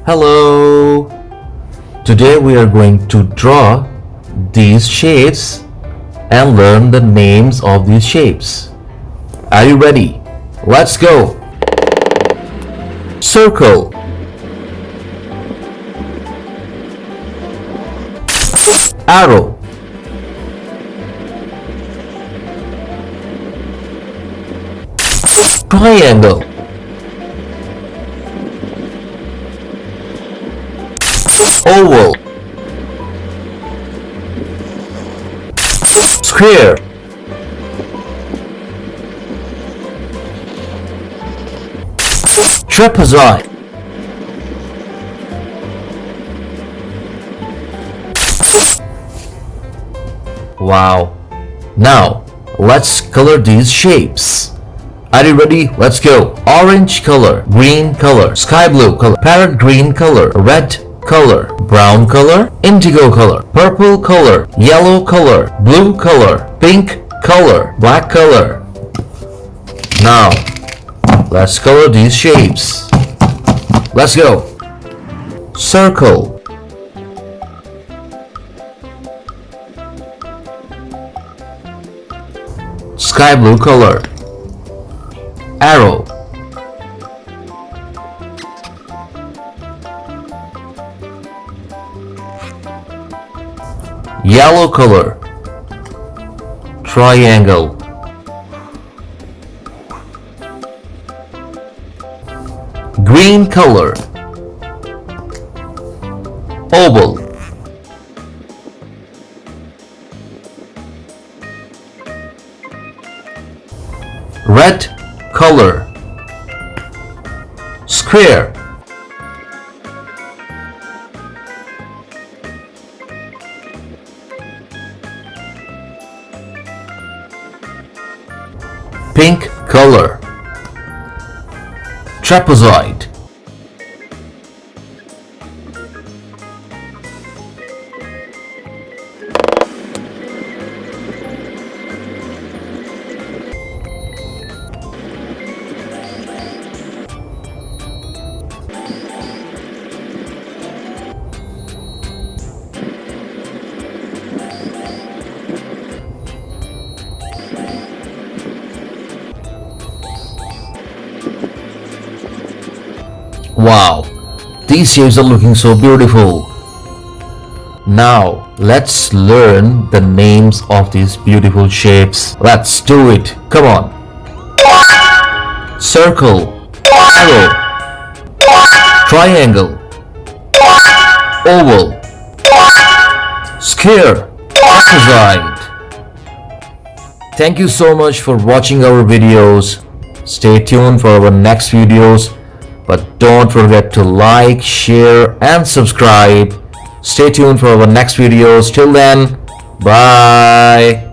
Hello! Today we are going to draw these shapes and learn the names of these shapes. Are you ready? Let's go! Circle, arrow, triangle, oval, square, trapezoid, wow. Now let's color these shapes. Are you ready? Let's go. Orange color, green color, sky blue color, parrot green color, red color, brown color, indigo color, purple color, yellow color, blue color, pink color, black color. Now let's color these shapes. Let's go. Circle, sky blue color, arrow, yellow color, triangle, green color, oval, red color, square, pink color, trapezoid, wow, these shapes are looking so beautiful. Now let's learn the names of these beautiful shapes. Let's do it. Come on. Circle, arrow, triangle, oval, square, trapezoid. Thank you so much for watching our videos. Stay tuned for our next videos. But don't forget to like, share and subscribe. Stay tuned for our next videos. Till then, bye.